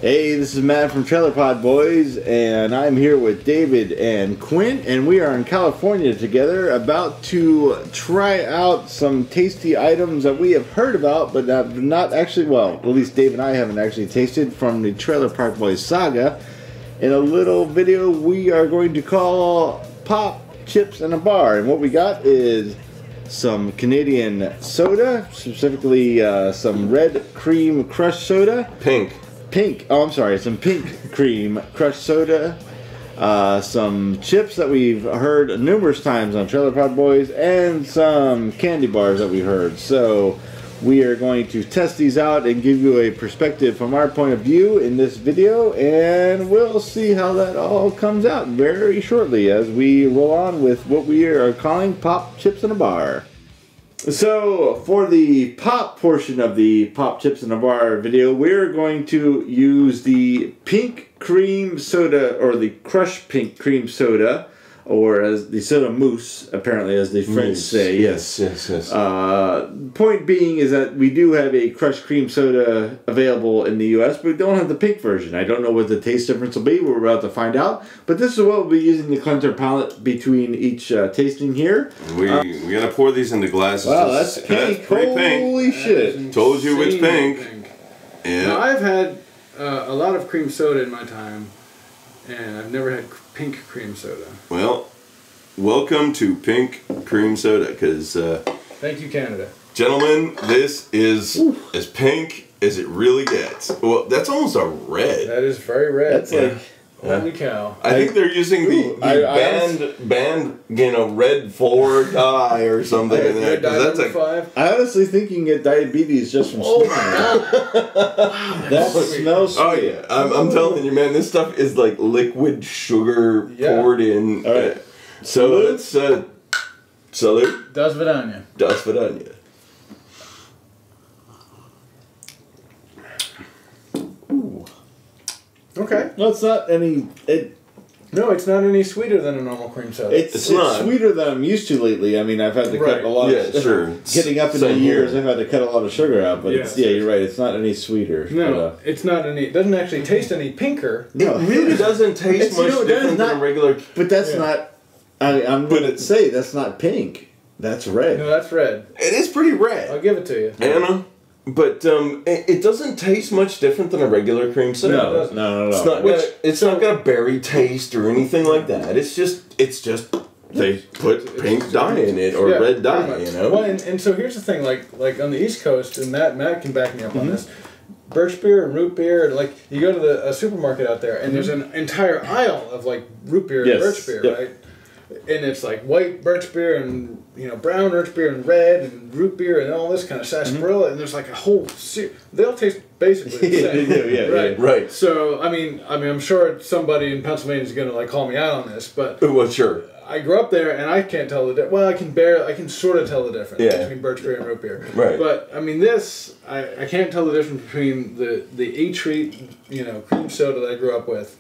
Hey, this is Matt from Trailer Pod Boys, and I'm here with David and Quint, and we are in California together, about to try out some tasty items that we have heard about, but have not actually, well, at least Dave and I haven't actually tasted from the Trailer Park Boys saga. In a little video we are going to call Pop, Chips, and a Bar, and what we got is some Canadian soda, specifically some red cream crushed soda. Pink. Oh, I'm sorry, some pink cream crushed soda, some chips that we've heard numerous times on Trailer Park Boys, and some candy bars that we heard. So we are going to test these out and give you a perspective from our point of view in this video, and we'll see how that all comes out very shortly as we roll on with what we are calling Pop, Chips, and a Bar. So, for the pop portion of the Pop, Chips, and a Bar video, we're going to use the pink cream soda, or the crushed pink cream soda, or as the soda mousse, apparently, as the French say. Yes. Point being is that we do have a crushed cream soda available in the U.S., but we don't have the pink version. I don't know what the taste difference will be. We're about to find out. But this is what we'll be using to cleanse our palate between each tasting here. We're going to pour these into glasses. Wow, that's pink. Holy shit. Told you it's pink. Yeah. Now, I've had a lot of cream soda in my time, and I've never had pink cream soda. Well, welcome to pink cream soda, because thank you, Canada. Gentlemen, this is as pink as it really gets. Well, that's almost a red. That is very red. That's like, holy cow. I think they're using the band, red 4 dye or something in there. That's like 5. I honestly think you can get diabetes just from smoking. That smells sweet. Oh yeah, I'm telling you, man, this stuff is like liquid sugar poured in. All right. So let's salute. Das Vidania. Das Vidania. Okay. No, it's not any. No, it's not any sweeter than a normal cream soda. It's sweeter than I'm used to lately. I mean, I've had to cut a lot of sugar. Getting up in the years, I've had to cut a lot of sugar out. But you're right. It's not any sweeter. No, it's not any. It doesn't actually taste any pinker. No, it really doesn't taste much different than a regular. But that's not. I'm going to say that's not pink. That's red. No, that's red. It is pretty red. I'll give it to you. Anna. But it doesn't taste much different than a regular cream soda. No. It's not got a berry taste or anything like that. It's just they put pink dye in it or red dye, you know. Well, and so here's the thing, like on the East Coast, and Matt can back me up on this. Birch beer and root beer, like you go to a supermarket out there, and there's an entire aisle of like root beer and birch beer, right? And it's like white birch beer and brown birch beer and red and root beer and all this kind of sarsaparilla, and there's like a whole they all taste basically the same. They do, right. So I mean, I'm sure somebody in Pennsylvania is going to like call me out on this, but well, sure. I grew up there and I can't tell the difference. Well, I can sort of tell the difference between birch beer and root beer. Right. But I mean, I can't tell the difference between the E-Treat cream soda that I grew up with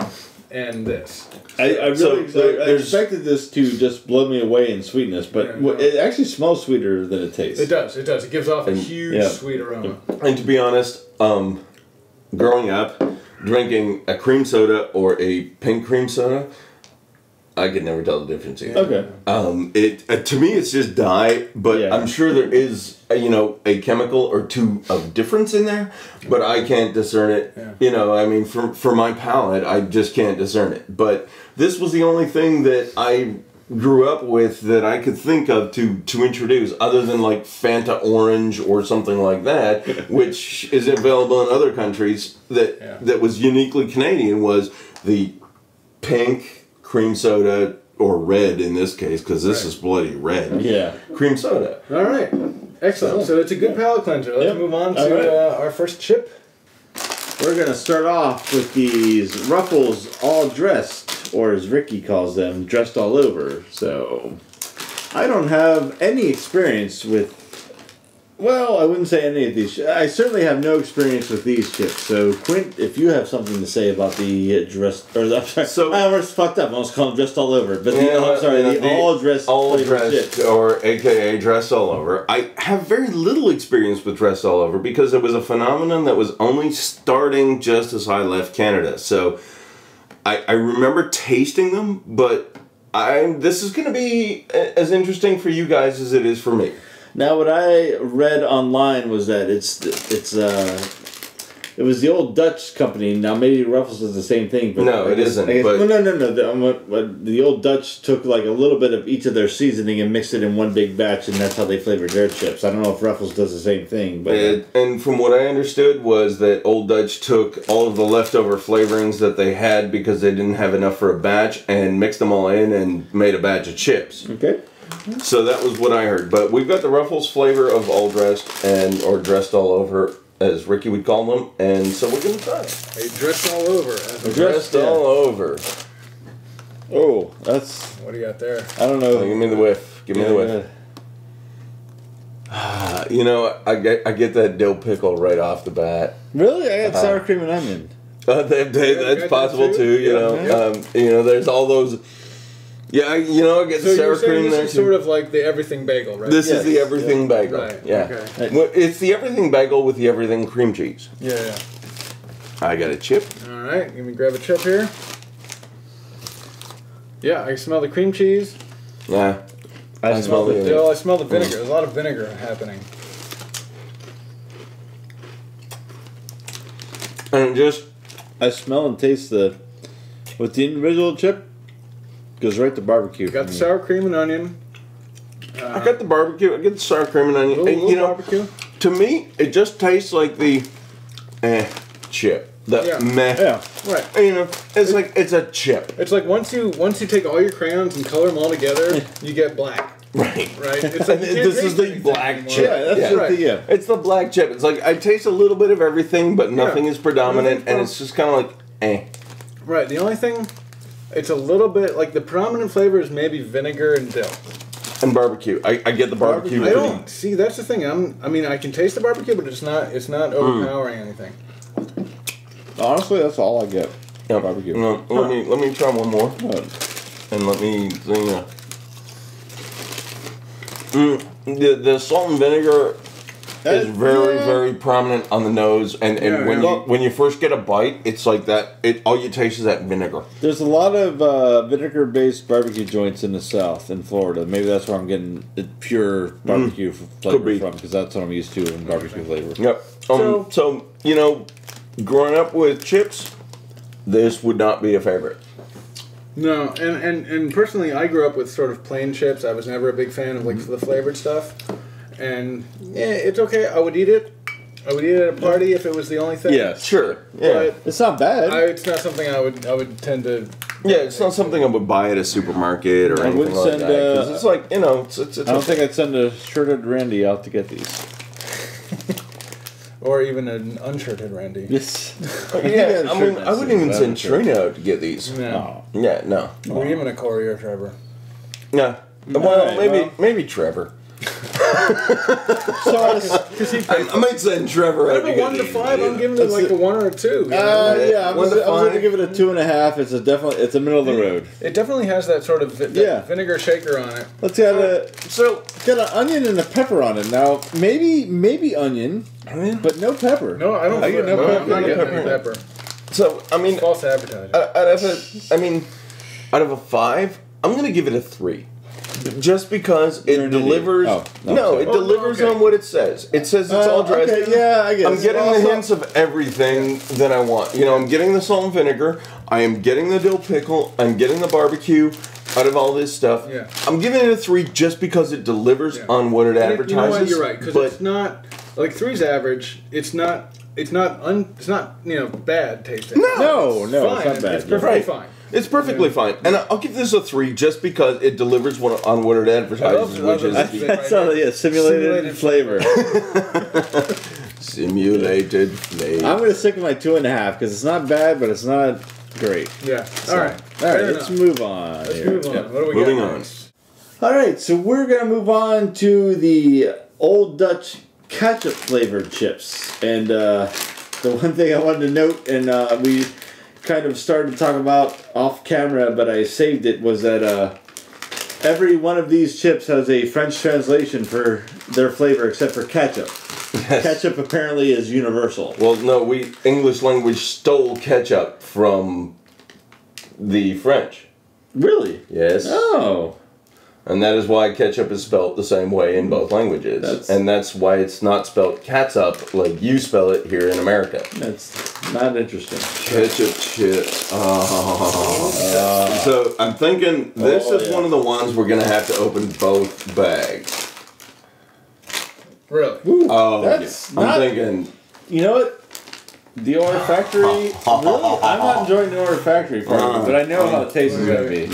and this. I expected this to just blow me away in sweetness, but it actually smells sweeter than it tastes. It does. It gives off a huge sweet aroma. And to be honest, growing up, drinking a cream soda or a pink cream soda, I could never tell the difference either. Okay. To me, it's just dye, but I'm sure there is a chemical or two of difference in there, but I can't discern it. I mean, for my palate, I just can't discern it. But this was the only thing that I grew up with that I could think of to introduce, other than like Fanta Orange or something like that, which is available in other countries. That was uniquely Canadian, was the pink cream soda, or red in this case, because this is bloody red. Cream soda. All right. Excellent. So it's a good palate cleanser. Let's move on to our first chip. We're going to start off with these Ruffles All Dress, or as Ricky calls them, dressed all over. So I don't have any experience with Well, I wouldn't say any of these. I certainly have no experience with these chips. So, Quint, if you have something to say about the dressed, or I'm sorry, I almost fucked up. I almost called them dressed all over. But the all dressed, chips, or AKA dressed all over. I have very little experience with dressed all over because it was a phenomenon that was only starting just as I left Canada. So, I remember tasting them, but this is going to be as interesting for you guys as it is for me. Now, what I read online was that it was the old Dutch company. Now, maybe Ruffles is the same thing, but no, it isn't. Well, no. The old Dutch took like a little bit of each of their seasoning and mixed it in one big batch, and that's how they flavored their chips. I don't know if Ruffles does the same thing, but and from what I understood was that old Dutch took all of the leftover flavorings that they had because they didn't have enough for a batch and mixed them all in and made a batch of chips. Okay. So that was what I heard. But we've got the Ruffles flavor of all dressed or dressed all over, as Ricky would call them, and so we're going to try it. Hey, dressed all over. Dressed all over. Oh, that's... What do you got there? I don't know. Give me the whiff. Give me the whiff. You know, I get that dill pickle right off the bat. Really? I got sour cream and onion. That's possible too. You know, there's all those... Yeah, I get the sour cream there. This is sort of like the everything bagel, right? This is the everything bagel. Right. Yeah. Okay. It's the everything bagel with the everything cream cheese. Yeah. I got a chip. All right, let me grab a chip here. Yeah, I smell the cream cheese. Yeah. I smell the dill. I smell the vinegar. There's a lot of vinegar happening. And I smell and taste with the individual chip. Goes right to barbecue. Got the sour cream and onion. I got the barbecue. I get the sour cream and onion. Little barbecue. To me, it just tastes like the chip. Meh. Yeah. Right. It's a chip. It's like once you take all your crayons and color them all together, you get black. Right. It's like this is the black chip. Yeah, that's right. It's the black chip. It's like I taste a little bit of everything, but nothing is predominant, and it's just kind of like Right. The only thing. It's a little bit like the predominant flavor is maybe vinegar and dill. And barbecue. I get the barbecue. I don't see. That's the thing. I can taste the barbecue, but it's not overpowering anything. Honestly, that's all I get. Yeah. Barbecue. No, let me try one more. And let me the salt and vinegar is very prominent on the nose, and when you first get a bite, it's like that. All you taste is that vinegar. There's a lot of vinegar-based barbecue joints in the South, in Florida. Maybe that's where I'm getting pure barbecue flavor from, because that's what I'm used to in barbecue flavor. Yep. So growing up with chips, this would not be a favorite. No, and personally, I grew up with sort of plain chips. I was never a big fan of the flavored stuff. And it's okay. I would eat it. I would eat it at a party if it was the only thing. Yeah, sure. Yeah, but it's not bad. It's not something I would tend to. Yeah, it's not something I would buy at a supermarket or anything like that. Because it's like I don't think I'd send a shirted Randy out to get these. Or even an unshirted Randy. Yes. Yeah, I wouldn't even send Trina out to get these. No. Yeah, no. Or even a Corey or Trevor. Yeah. Well, maybe Trevor. I might send Trevor out. Out of a 1 to 5, I'm giving it like a 1 or a 2. I was going to give it a 2.5. It's a middle of the road. It definitely has that sort of vinegar shaker on it. It's got it's got an onion and a pepper on it. Now maybe onion, but no pepper. No, I don't. I'm not getting any pepper. So it's false advertising. Out of a 5, I'm going to give it a 3. Just because it delivers. It delivers on what it says. It says it's all dressed. Okay, yeah, I guess. I'm getting the hints of everything that I want. I'm getting the salt and vinegar. I am getting the dill pickle. I'm getting the barbecue. Out of all this stuff, I'm giving it a 3 just because it delivers on what it advertises. You know what? You're right, because it's not like 3's average. It's not bad tasting. No, it's not bad. It's perfectly fine. It's perfectly fine, and I'll give this a 3 just because it delivers on what it advertises, which is simulated flavor. Simulated flavor. I'm going to stick with my 2.5 because it's not bad, but it's not great. Yeah. All right. Let's move on. What do we Moving got on. next? All right, so we're going to move on to the Old Dutch ketchup flavored chips. And the one thing I wanted to note, and we kind of started to talk about off camera, but I saved it, was that every one of these chips has a French translation for their flavor except for ketchup. Yes. Ketchup apparently is universal. Well, no, we English language stole ketchup from the French. Really? Yes. Oh. And that is why ketchup is spelt the same way in both languages. And that's why it's not spelt catsup like you spell it here in America. That's not interesting. Ketchup chips. So I'm thinking this is one of the ones we're going to have to open both bags. Really? Ooh, oh, yeah. I'm thinking... You know what? The Order Factory... really? I'm not enjoying the Order Factory part, but I know how the taste is going to be.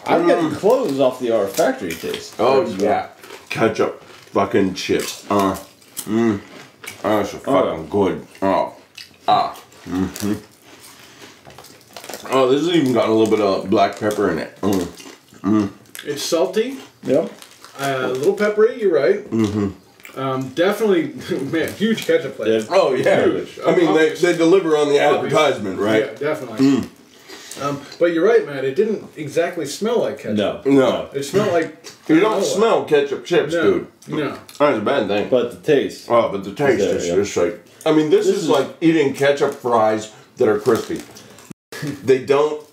I'm getting clothes off the Order Factory taste. Oh, yeah. Ketchup fucking chips. That's fucking good. Oh, this has even got a little bit of black pepper in it. It's salty. Yep. A little peppery, you're right. Definitely, man, huge ketchup flavor. Oh, yeah. Huge. I mean, they deliver on the advertisement, right? Yeah, definitely. But you're right, Matt. It didn't exactly smell like ketchup. No. It smelled like... You don't smell ketchup chips, dude. No. That's a bad thing. But the taste. Oh, but the taste is just like... I mean, this is like eating ketchup fries that are crispy. They don't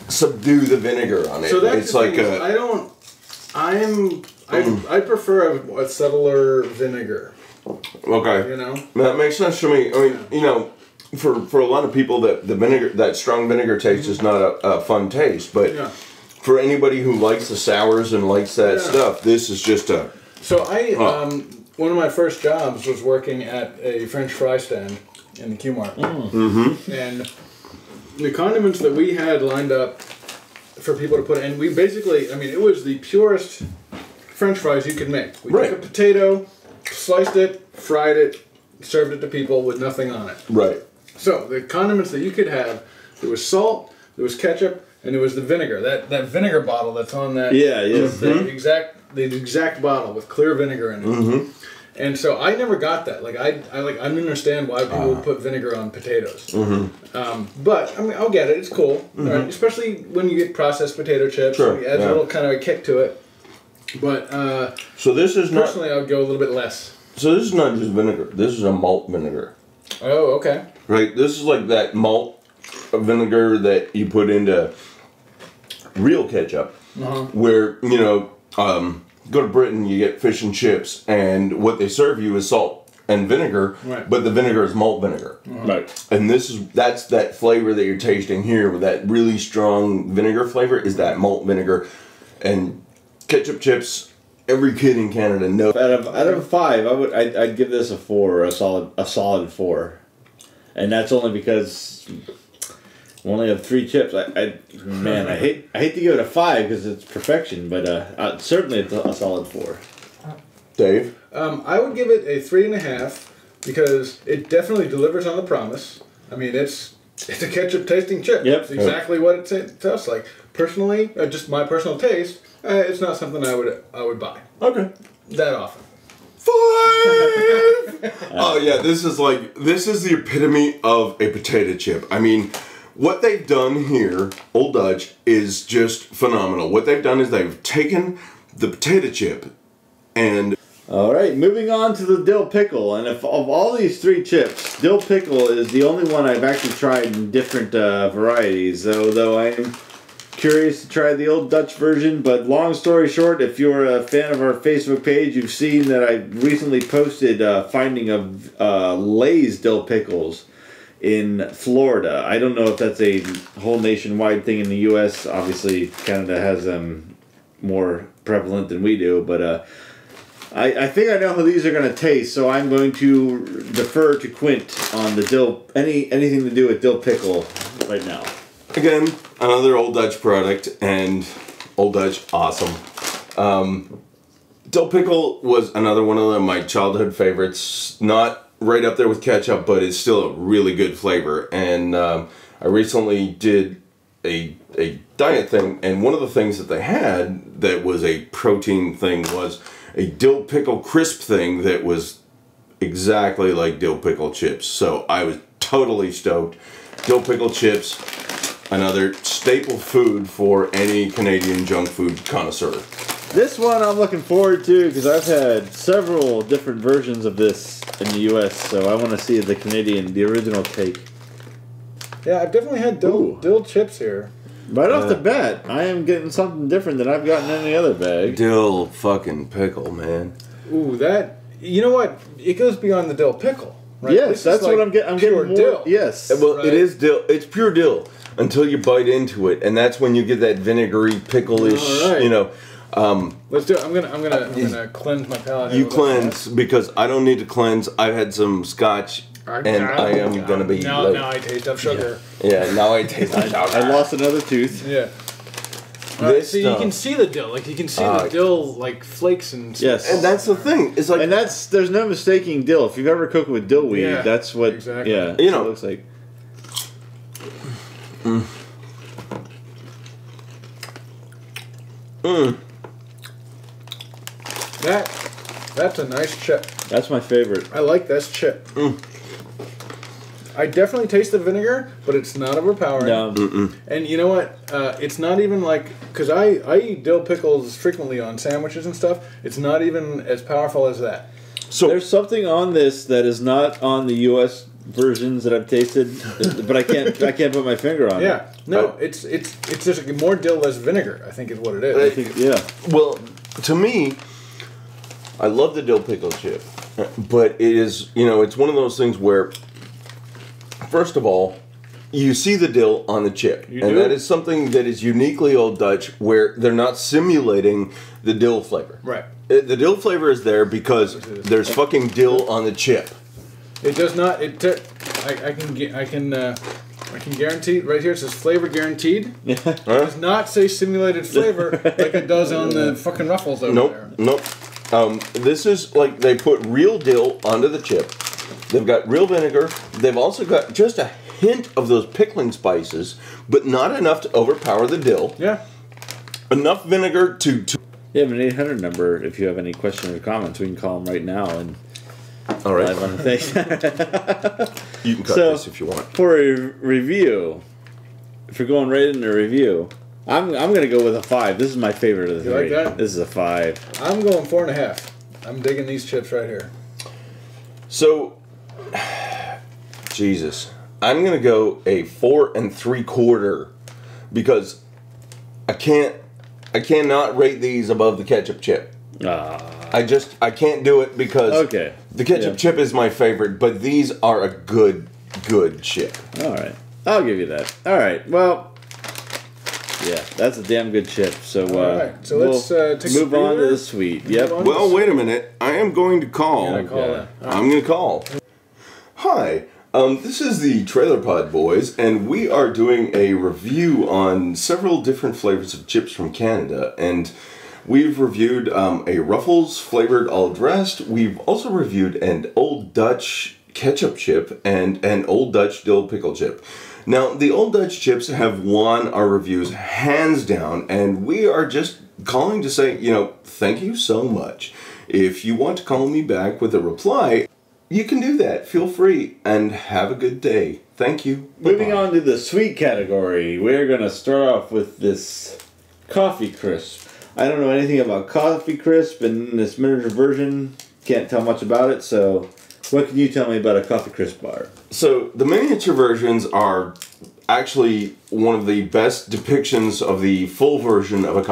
subdue the vinegar on it. So that's it's like a... I prefer a subtler vinegar. Okay. You know? That makes sense to me. I mean, you know, for a lot of people, that strong vinegar taste is not a fun taste, but for anybody who likes the sours and likes that stuff, this is just a... So one of my first jobs was working at a French fry stand in the Q-Mart. And the condiments that we had lined up for people to put in, we basically, I mean, it was the purest French fries you could make. We took a potato, sliced it, fried it, served it to people with nothing on it. Right. So the condiments that you could have, there was salt, there was ketchup, and there was the vinegar. That vinegar bottle that's on that. Yeah, yeah. The exact bottle with clear vinegar in it. And so I never got that. Like I didn't understand why people would put vinegar on potatoes. But I mean, I'll get it. It's cool, right? Especially when you get processed potato chips. Sure. It adds a little kind of a kick to it. But so this is personally, I would go a little bit less. So this is not just vinegar. This is a malt vinegar. Oh, okay. Right. This is like that malt vinegar that you put into real ketchup, where you know. Go to Britain, you get fish and chips, and what they serve you is salt and vinegar, but the vinegar is malt vinegar. Right. And that's that flavor that you're tasting here with that really strong vinegar flavor is that malt vinegar. And ketchup chips, every kid in Canada knows. Out of 5, I'd give this a 4, a solid 4. And that's only because we only have 3 chips. I hate to give it a 5 because it's perfection, but certainly it's a solid 4. Dave? I would give it a 3.5 because it definitely delivers on the promise. I mean, it's a ketchup tasting chip. Yep. It's exactly what it tastes like. Personally, just my personal taste, it's not something I would buy. Okay. That often. 5! Oh yeah, this is the epitome of a potato chip. I mean, what they've done here, Old Dutch, is just phenomenal. What they've done is they've taken the potato chip and... Alright, moving on to the dill pickle. And of all these 3 chips, dill pickle is the only one I've actually tried in different varieties. Though I'm curious to try the Old Dutch version. But long story short, if you're a fan of our Facebook page, you've seen that I recently posted a finding of Lay's dill pickles in Florida. I don't know if that's a whole nationwide thing in the U.S. Obviously, Canada has them more prevalent than we do, but I think I know how these are going to taste, so I'm going to defer to Quint on the dill, anything to do with dill pickle right now. Again, another Old Dutch product, and Old Dutch, awesome. Dill pickle was another one of my childhood favorites. Not right up there with ketchup, but it's still a really good flavor. And I recently did a diet thing, and one of the things that they had that was a protein thing was a dill pickle crisp thing that was exactly like dill pickle chips. So I was totally stoked. Dill pickle chips, another staple food for any Canadian junk food connoisseur. This one I'm looking forward to because I've had several different versions of this in the U.S., so I want to see the original take. Yeah, I've definitely had dill chips here. Right off the bat, I am getting something different than I've gotten in any other bag. Dill fucking pickle, man. Ooh, that, you know what? It goes beyond the dill pickle, right? Yes, that's what I'm getting. I'm getting more dill. Yes. Well, right? It is dill. It's pure dill until you bite into it, and that's when you get that vinegary, pickle-ish, All right. you know. Let's do it. I'm gonna cleanse my palate. You cleanse because I don't need to cleanse. I've had some scotch, and I am gonna be. Now I taste of sugar. Yeah, now I taste the sugar. I lost another tooth. Yeah. Right, so you can see the dill, like you can see the dill like flakes and stuff. Yes, and that's the thing. It's like, and there's no mistaking dill. If you've ever cooked with dill weed, that's what. Exactly. Yeah, you know, it looks like. That's a nice chip. That's my favorite. I like this chip. I definitely taste the vinegar, but it's not overpowering. No. And you know what? It's not even like, because I eat dill pickles frequently on sandwiches and stuff. It's not even as powerful as that. So there's something on this that is not on the U.S. versions that I've tasted, but I can't put my finger on it. Yeah, no, it's just more dill, less vinegar. I think is what it is. I think, yeah. Well, to me, I love the dill pickle chip, but it is, you know, it's one of those things where, first of all, you see the dill on the chip, and that is something that is uniquely Old Dutch, where they're not simulating the dill flavor. Right. The dill flavor is there because there's fucking dill on the chip. It does not. I can guarantee right here. It says flavor guaranteed. It does not say simulated flavor like it does on the fucking Ruffles over there. Nope. This is like they put real dill onto the chip. They've got real vinegar. They've also got just a hint of those pickling spices, but not enough to overpower the dill. Yeah. Enough vinegar to. You have an 800 number if you have any questions or comments. We can call them right now and. All right. Live on the thing. You can cut this if you want. For a review, if you're going right into a review, I'm gonna go with a 5. This is my favorite of the three. You like that? This is a 5. I'm going 4.5. I'm digging these chips right here. So, Jesus, I'm gonna go a 4 3/4 because I cannot rate these above the ketchup chip. I can't do it because the ketchup chip is my favorite, but these are a good chip. All right, I'll give you that. All right, well, yeah, that's a damn good chip. So, all right. So let's take move on to the sweet. Yep. Well, wait a minute. I am going to call. I'm going to call. Hi. This is the Trailer Pod Boys, and we are doing a review on several different flavors of chips from Canada, and we've reviewed a Ruffles flavored all dressed. We've also reviewed an Old Dutch ketchup chip and an Old Dutch dill pickle chip. Now, the Old Dutch chips have won our reviews hands down, and we are just calling to say, you know, thank you so much. If you want to call me back with a reply, you can do that. Feel free, and have a good day. Thank you. Moving on to the sweet category, we're going to start off with this Coffee Crisp. I don't know anything about Coffee Crisp in this miniature version. Can't tell much about it, so what can you tell me about a Coffee Crisp bar? So, the miniature versions are actually one of the best depictions of the full version of a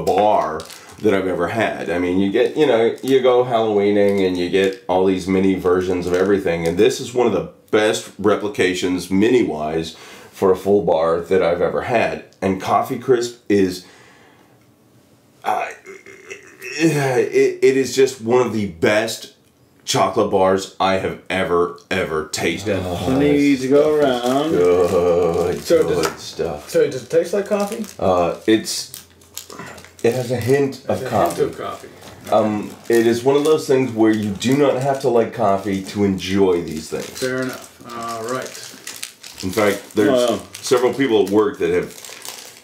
bar that I've ever had. I mean, you get, you know, you go Halloweening and you get all these mini versions of everything, and this is one of the best replications, mini-wise, for a full bar that I've ever had. And Coffee Crisp is, it is just one of the best chocolate bars I have ever tasted. Need to go around. Good stuff. So does it taste like coffee? It has a hint of coffee. Hint of coffee. It is one of those things where you do not have to like coffee to enjoy these things. Fair enough. All right. In fact, there's several people at work that have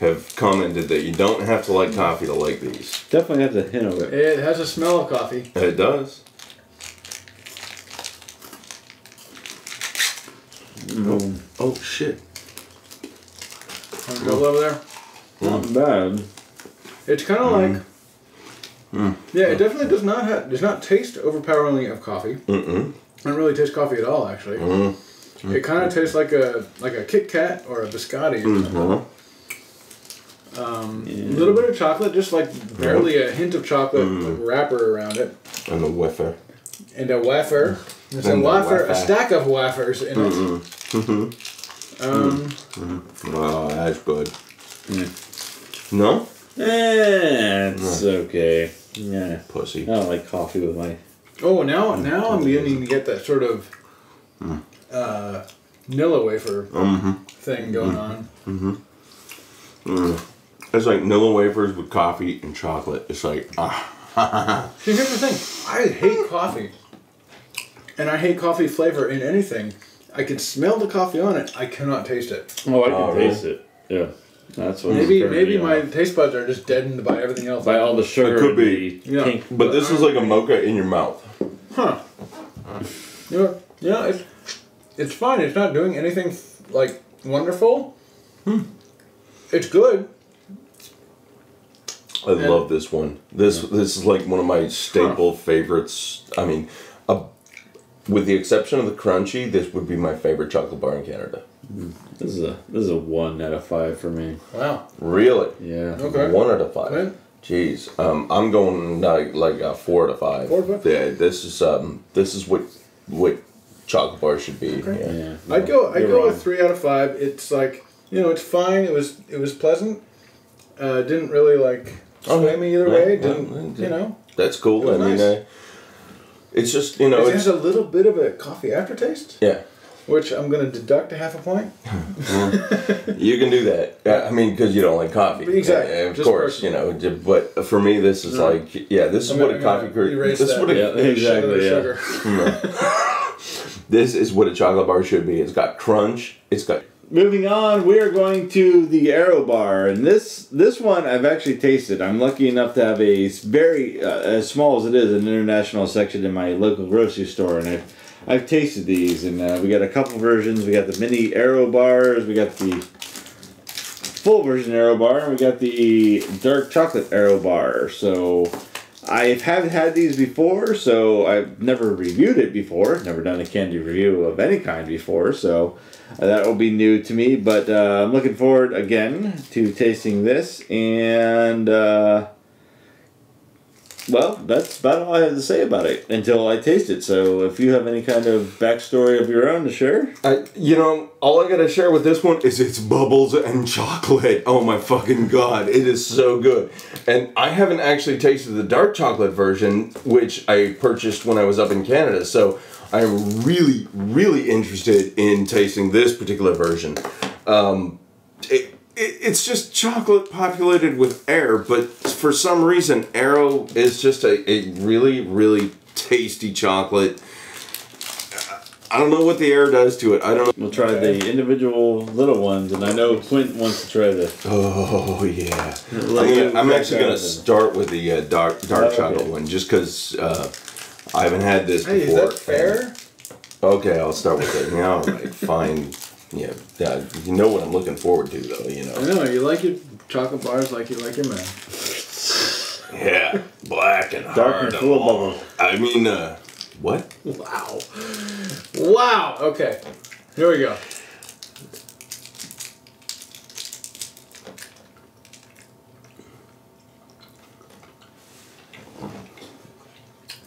have commented that you don't have to like coffee to like these. Definitely has a hint of it. It has a smell of coffee. It does. Oh shit. Want to go over there? Not bad. It's kind of like... Yeah, it definitely does not taste overpoweringly of coffee. Mm-mm. I don't really taste coffee at all, actually. It kind of tastes like a Kit Kat or a biscotti or something. A little bit of chocolate, just like barely a hint of chocolate wrapper around it. And a wafer. And a wafer. There's a wafer, a stack of wafers in it. Oh, that's good. No? It's okay. Yeah. Pussy. I don't like coffee with my... Oh, now I'm beginning to get that sort of Nilla wafer thing going on. It's like Nilla wafers with coffee and chocolate. It's like, See, here's the thing. I hate coffee. And I hate coffee flavor in anything. I can smell the coffee on it. I cannot taste it. Oh, I can taste it. Yeah. That's what Maybe my taste buds are just deadened by everything else. By all the sugar. It could be. Yeah. But this is like a mocha in your mouth. Huh. Yeah, it's fine. It's not doing anything like wonderful. It's good. I love this one. This is like one of my staple favorites. I mean, with the exception of the crunchy, this would be my favorite chocolate bar in Canada. This is a 1 out of 5 for me. Wow. Really? Yeah. Okay. 1 out of 5. Right. Jeez. I'm going like a 4 out of 5. 4 out of 5? Yeah. This is what chocolate bars should be. Okay. Yeah. I'd go with 3 out of 5. It's like, it's fine. It was pleasant. Didn't really like sway me either way. Didn't. That's cool. I mean, nice. it's just it has a little bit of a coffee aftertaste. Yeah. Which I'm going to deduct a half a point. You can do that. I mean, because you don't like coffee. Exactly. Of course, But for me, this is this is what a coffee creamer. This is what sugar. This is what a chocolate bar should be. It's got crunch. It's got. Moving on, we are going to the Aero Bar, and this one I've actually tasted. I'm lucky enough to have a very, as small as it is, an international section in my local grocery store, and I've tasted these, and we got a couple versions. We got the mini Aero Bars, we got the full version Aero Bar, and we got the dark chocolate Aero Bar. So I haven't had these before, so I've never reviewed it before. Never done a candy review of any kind before, so that will be new to me. But I'm looking forward again to tasting this, and well, that's about all I have to say about it until I taste it. So if you have any kind of backstory of your own to share. All I gotta share with this one is it's bubbles and chocolate. Oh my fucking god, it is so good. And I haven't actually tasted the dark chocolate version, which I purchased when I was up in Canada. So I'm really, really interested in tasting this particular version. It's just chocolate populated with air, but for some reason, Aero is just a really, really tasty chocolate. I don't know what the air does to it. I don't know. We'll try the individual little ones, and I know Quint wants to try this. Oh, yeah. I'm actually going to start with the dark chocolate one, just because I haven't had this before. Hey, is that fair? Okay, I'll start with it. All right, fine. Yeah, you know what I'm looking forward to, though, I know, you like your chocolate bars like you like your man. Yeah, black and dark hard. And full of bubbles. I mean, what? Wow. Wow, okay. Here we go.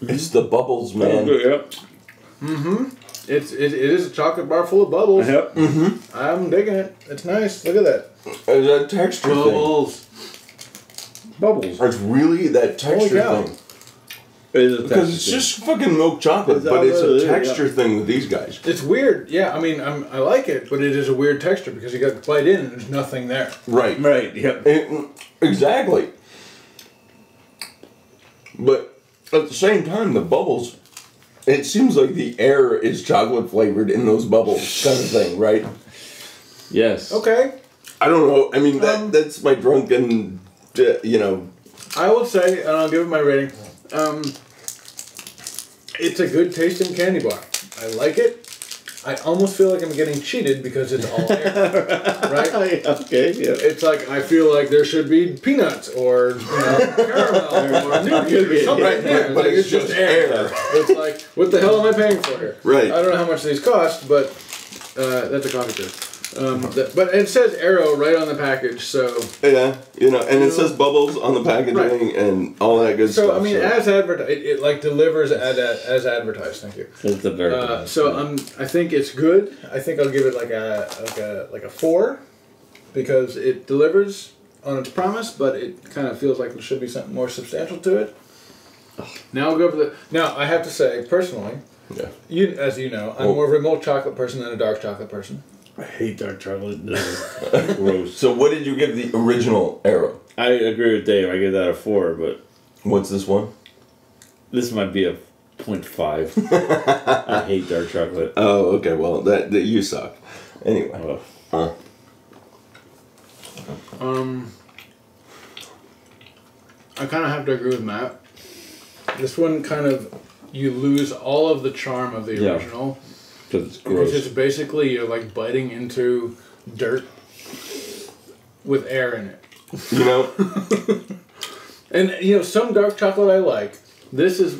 It's the bubbles, man. Yep. It is a chocolate bar full of bubbles. Yep. I'm digging it. It's nice. Look at that. It's that texture Bubbles. Bubbles. thing. It's really that texture thing. It is a Because it's just fucking milk chocolate, but it's a texture thing with these guys. It's weird. Yeah, I mean, I like it, but it is a weird texture because you got to bite in and there's nothing there. Right. Right, yep. Exactly. But at the same time, the bubbles, it seems like the air is chocolate flavored in those bubbles kind of thing, right? Yes. Okay. I don't know. I mean, that's my drunken, you know. I will say, and I'll give it my rating. It's a good tasting candy bar. I like it. I almost feel like I'm getting cheated because it's all air, right? Okay, yeah. It's like I feel like there should be peanuts or caramel or nougat or something right there. But it's just air. It's like, what the hell am I paying for here? Right. I don't know how much these cost, but that's a coffee joke. But it says Arrow right on the package, so yeah, you know, and it says Bubbles on the packaging and all that good stuff. So I mean, as advertised, it like delivers as advertised. Thank you. It's the very I think it's good. I think I'll give it like a 4 because it delivers on its promise, but it kind of feels like there should be something more substantial to it. Now we'll go over the. Now I have to say personally, as you know, I'm more of a milk chocolate person than a dark chocolate person. I hate dark chocolate. Gross. So what did you give the original Arrow? I agree with Dave. I give that a 4, but... What's this one? This might be a 0.5. I hate dark chocolate. Oh, okay. Well, that you suck. Anyway. I kind of have to agree with Matt. This one kind of... You lose all of the charm of the original. Because it's gross. Because it's basically you're like biting into dirt with air in it. You know? And you know, some dark chocolate I like. This is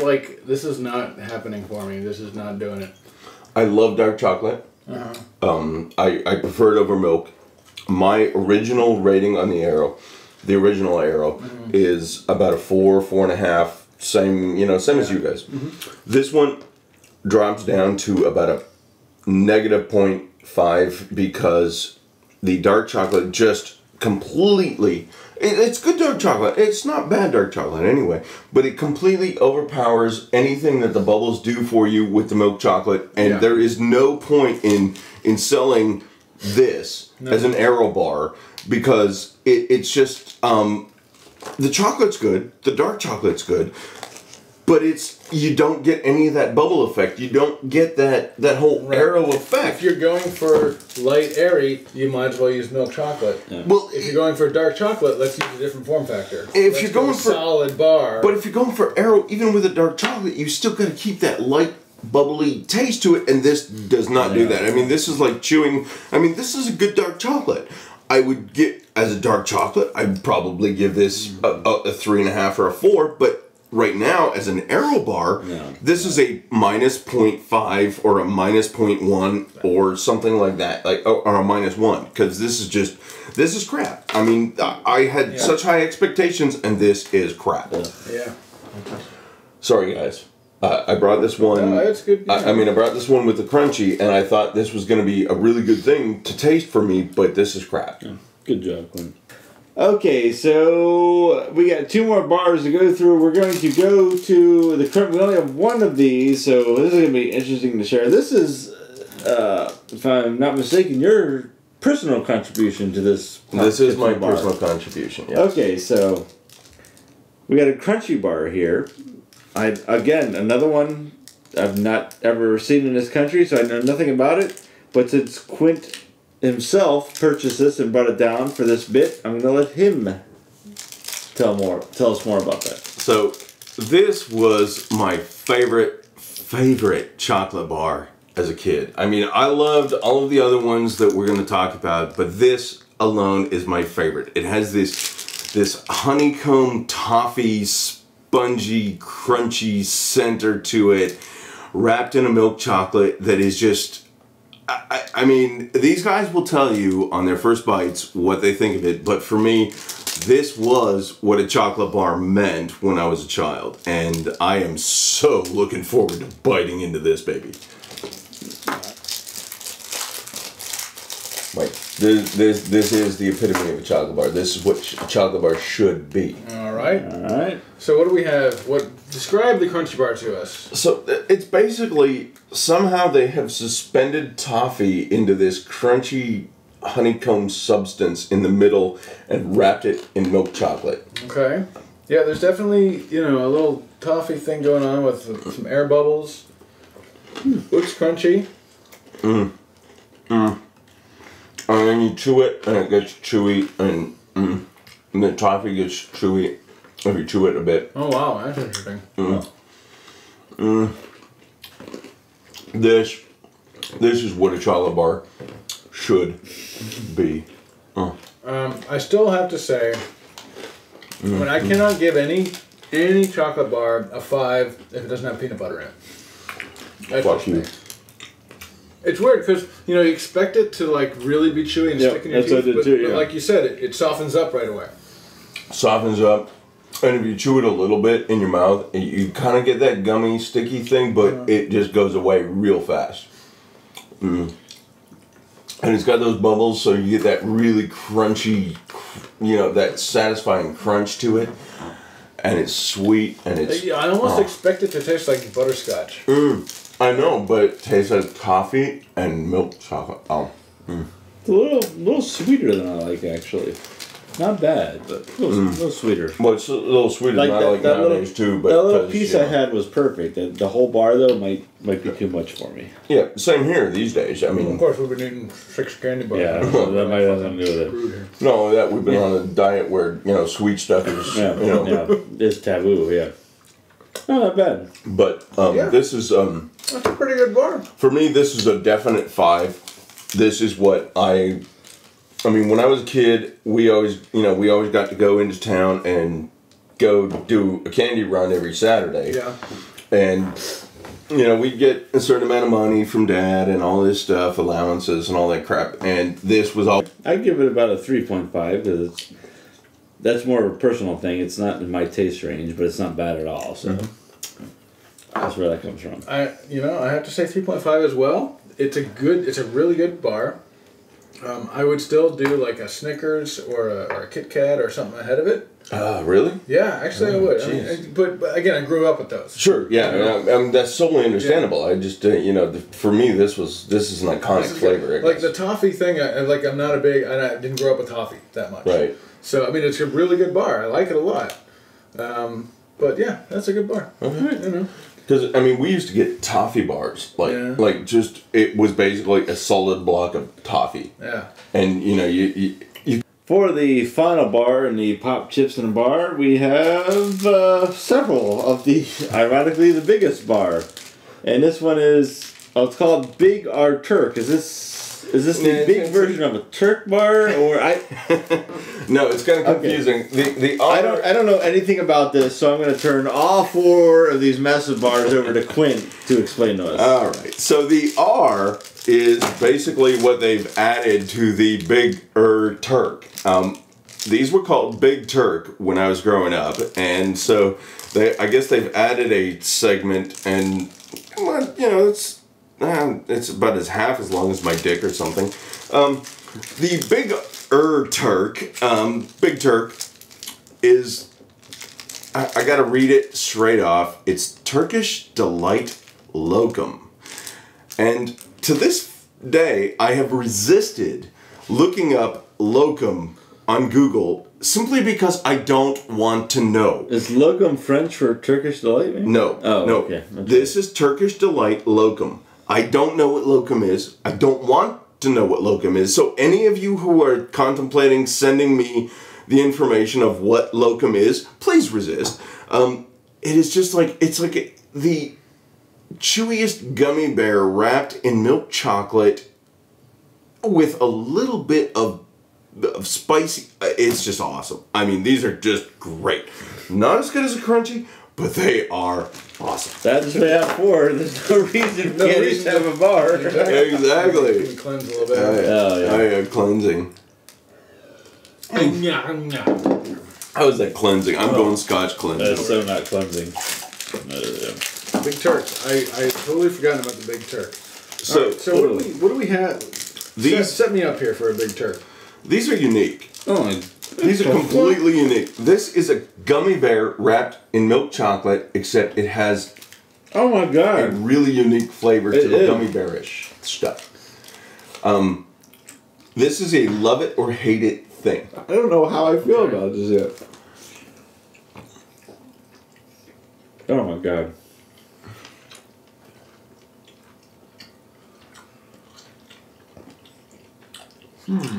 not happening for me. This is not doing it. I love dark chocolate. I prefer it over milk. My original rating on the original Arrow, is about a 4, 4.5. Same as you guys. This one drops down to about a -0.5 because the dark chocolate just completely... It's good dark chocolate. It's not bad dark chocolate anyway, but it completely overpowers anything that the bubbles do for you with the milk chocolate, and there is no point in selling this as an Arrow bar because it's just... the chocolate's good, the dark chocolate's good, but you don't get any of that bubble effect. You don't get that whole Arrow effect. If you're going for light airy, you might as well use milk chocolate. Yeah. Well, if you're going for dark chocolate, let's use a different form factor. If you're going for solid bar, but if you're going for Arrow, even with a dark chocolate, you still got to keep that light, bubbly taste to it, and this does not do that. I mean, this is like chewing. I mean, this is a good dark chocolate. I would get as a dark chocolate. I'd probably give this a 3.5 or a 4, but. Right now, as an Arrow bar, this is a -0.5 or a -0.1 or something like that, or a -1, because this is crap. I mean, I had such high expectations, and this is crap. Yeah. Sorry, guys. I brought this one. No, it's good. Yeah. I brought this one with the crunchy, and I thought this was going to be a really good thing to taste for me, but this is crap. Yeah. Good job, Quinn. Okay, so we got 2 more bars to go through. We're going to go to the we only have 1 of these, so this is going to be interesting to share. This is, if I'm not mistaken, your personal contribution to this. This is my personal contribution. Yes. Okay, so we got a crunchy bar here. Again, another one I've not ever seen in this country, so I know nothing about it. But since Quint himself purchased this and brought it down for this bit, I'm going to let him tell us more about that. So, this was my favorite chocolate bar as a kid. I mean, I loved all of the other ones that we're going to talk about, but this alone is my favorite. It has this honeycomb toffee, spongy, crunchy center to it, wrapped in a milk chocolate that is just... I mean, these guys will tell you on their first bites what they think of it, but for me, this was what a chocolate bar meant when I was a child, and I am so looking forward to biting into this baby. Like, this is the epitome of a chocolate bar. This is what a chocolate bar should be. All right. So what do we have? Describe the crunchy bar to us. So it's basically somehow they have suspended toffee into this crunchy honeycomb substance in the middle and wrapped it in milk chocolate. Okay. Yeah, there's definitely a little toffee thing going on with some air bubbles. Looks crunchy. And then you chew it, and it gets chewy, and the toffee gets chewy if you chew it a bit. Oh wow, that's interesting. This is what a chocolate bar should be. I still have to say, when I cannot give any chocolate bar a 5 if it doesn't have peanut butter in it. That's Fuck you. It's weird because you expect it to like really be chewy and stick in your teeth, but like you said, it softens up right away. Softens up, and if you chew it a little bit in your mouth, you kind of get that gummy, sticky thing, but it just goes away real fast. And it's got those bubbles, so you get that really crunchy, that satisfying crunch to it. And it's sweet, and it's... I almost expect it to taste like butterscotch. I know, but it tastes like coffee and milk chocolate. It's a little sweeter than I like, actually. Not bad, but a little sweeter. Well, it's a little sweeter than I like nowadays, too. But that little piece I had was perfect. The whole bar, though, might be too much for me. Yeah, same here these days. I mean... Of course, we've been eating 6 candy bars. Yeah, that might have something to do with it. No, that we've been on a diet where, sweet stuff is, it's taboo, yeah. Oh, not bad. But this is... That's a pretty good bar. For me, this is a definite 5. This is what I mean, when I was a kid, we always got to go into town and go do a candy run every Saturday. Yeah. And, we'd get a certain amount of money from Dad and all this stuff, allowances and all that crap. And this was all... I'd give it about a 3.5 because that's more of a personal thing. It's not in my taste range, but it's not bad at all. So that's where that comes from. I have to say 3.5 as well. It's a really good bar. I would still do like a Snickers or a Kit Kat or something ahead of it. Really? Yeah, actually I would. I mean, but again, I grew up with those. Sure, yeah. I mean, that's totally understandable. I just, for me, this is an iconic flavor. Like the toffee thing, I didn't grow up with toffee that much. Right. So, I mean, it's a really good bar. I like it a lot. But yeah, that's a good bar. Okay. Because, I mean, we used to get toffee bars. It was basically a solid block of toffee. Yeah. And, you For the final bar in the Pop Chips in a Bar, we have several of ironically, the biggest bar. And this one is, it's called Big R Turk. Is this the big version of a Turk bar, or No, it's kind of confusing. Okay. I don't know anything about this, so I'm going to turn all 4 of these massive bars over to Quint to explain to us. All right. So the R is basically what they've added to the Big Turk. These were called Big Turk when I was growing up, and so I guess they've added a segment, and it's about half as long as my dick or something. The Big Turk is, I gotta read it straight off. It's Turkish Delight Locum. And to this day, I have resisted looking up locum on Google simply because I don't want to know. Is locum French for Turkish Delight? Maybe? No. Oh, no. Okay. This is Turkish Delight Locum. I don't know what locum is. I don't want to know what locum is. So any of you who are contemplating sending me the information of what locum is, please resist. It is just like, it's like the chewiest gummy bear wrapped in milk chocolate with a little bit of spicy. It's just awesome. I mean, these are just great. Not as good as a crunchy, but they are awesome. That's what they have for. There's no reason we can't just have a bar. Exactly. You can cleanse a little bit. Oh, yeah, cleansing. How is that cleansing? I'm going Scotch cleansing. That's so not cleansing. Big Turk. I totally forgotten about the Big Turk. So, right, so what do we have? Set me up here for a Big Turk. These are unique. Oh, these are completely unique. This is a gummy bear wrapped in milk chocolate, except it has my God, a really unique flavor to the gummy bearish stuff. This is a love it or hate it thing. I don't know how I feel about this yet. Oh my God.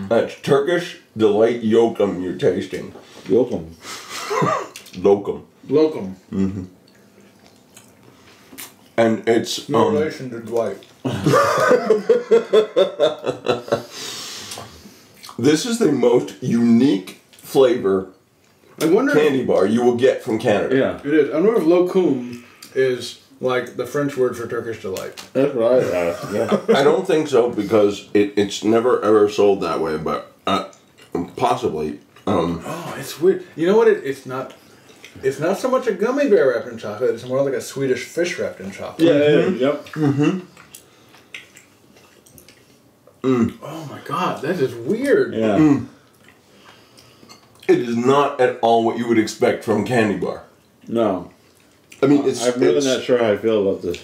That's Turkish Delight Yokum you're tasting. Yokum. Lokum. Locum. Mm-hmm. And it's... No relation to Dwight. This is the most unique flavor candy bar you will get from Canada. Yeah. It is. I wonder if locum is like the French word for Turkish delight. That's right. Yeah. I don't think so because it's never ever sold that way, but possibly. Oh, it's weird. You know what? It's not. It's not so much a gummy bear wrapped in chocolate. It's more like a Swedish fish wrapped in chocolate. Yeah. Yep. Mm-hmm. Oh my god, that is weird. Yeah. It is not at all what you would expect from a candy bar. No. I mean, I'm really not sure how I feel about this.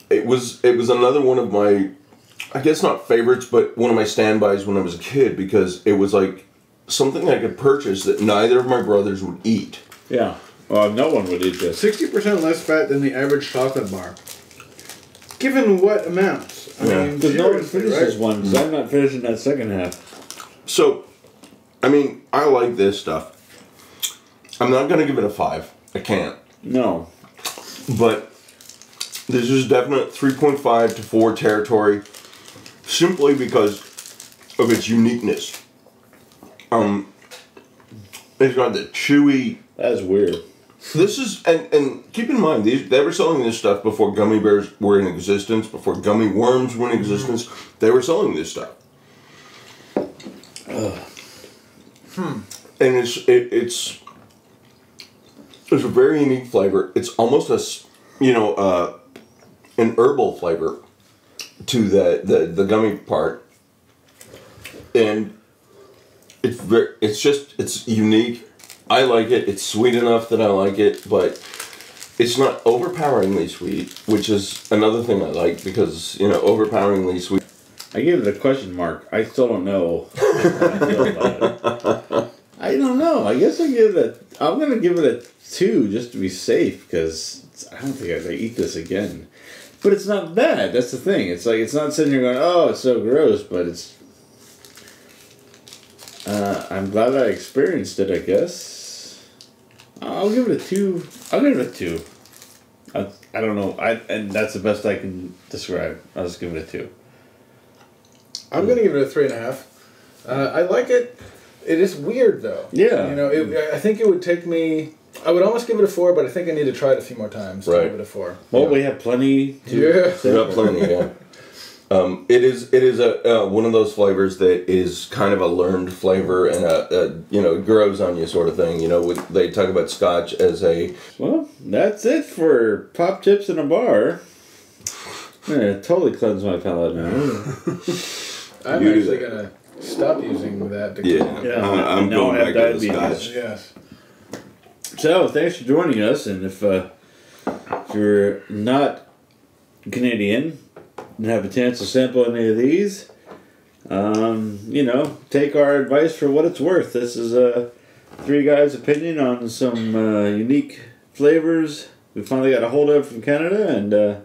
It was another one of my, I guess not favorites, but one of my standbys when I was a kid because it was like something I could purchase that neither of my brothers would eat. Yeah. Well, no one would eat this. 60% less fat than the average chocolate bar. Given what amounts? I mean, because no one finishes right? one, because I'm not finishing that second half. So, I mean, I like this stuff. I'm not going to give it a 5. I can't. No. But this is definite 3.5 to 4 territory simply because of its uniqueness. It's got the chewy... That's weird. This is... And keep in mind, they were selling this stuff before gummy bears were in existence, before gummy worms were in existence. They were selling this stuff. And it's a very unique flavor. It's almost an herbal flavor to the gummy part, and it's unique. I like it. It's sweet enough that I like it, but it's not overpoweringly sweet, which is another thing I like because overpoweringly sweet. I gave it a question mark. I still don't know how I feel about it. I don't know. I guess I'm going to give it a 2 just to be safe because I don't think I'm going to eat this again. But it's not bad. That's the thing. It's like, it's not sitting here going, oh, it's so gross, but it's... I'm glad I experienced it, I guess. I'll give it a 2. I'll give it a 2. I don't know. And that's the best I can describe. I'll just give it a 2. I'm going to give it a 3.5. I like it. It is weird, though. Yeah. I think it would take me... I would almost give it a 4, but I think I need to try it a few more times to give it a 4. Well, we have plenty to... Yeah. We got plenty, yeah. It is a one of those flavors that is kind of a learned flavor and it grows on you sort of thing. They talk about Scotch as a... Well, that's it for Pop Chips in a Bar. Yeah, totally cleanse my palate now. I'm actually going to stop using that. I'm going back to the Scotch. Yes. So, thanks for joining us, and if you're not Canadian and have a chance to sample any of these, take our advice for what it's worth. This is 3 guys' opinion on some unique flavors we finally got a hold of from Canada,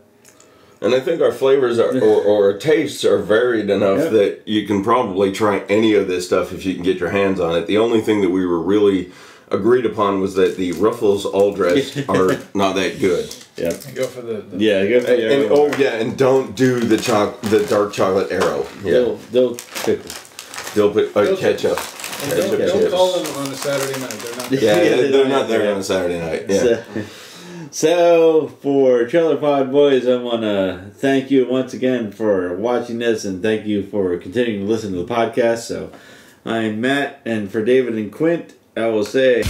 and I think our flavors or tastes are varied enough that you can probably try any of this stuff if you can get your hands on it. The only thing that we were really agreed upon was that the Ruffles All Dress are not that good. Yeah. Go for the go for the arrow. And don't do the dark chocolate arrow. Yeah. Dill Pickle. Dill ketchup. And don't call them on a Saturday night. They're not. They're not there on a Saturday night. Yeah. So for Trailer Pod Boys, I want to thank you once again for watching this, and thank you for continuing to listen to the podcast. So I'm Matt, and for David and Quint, I will say...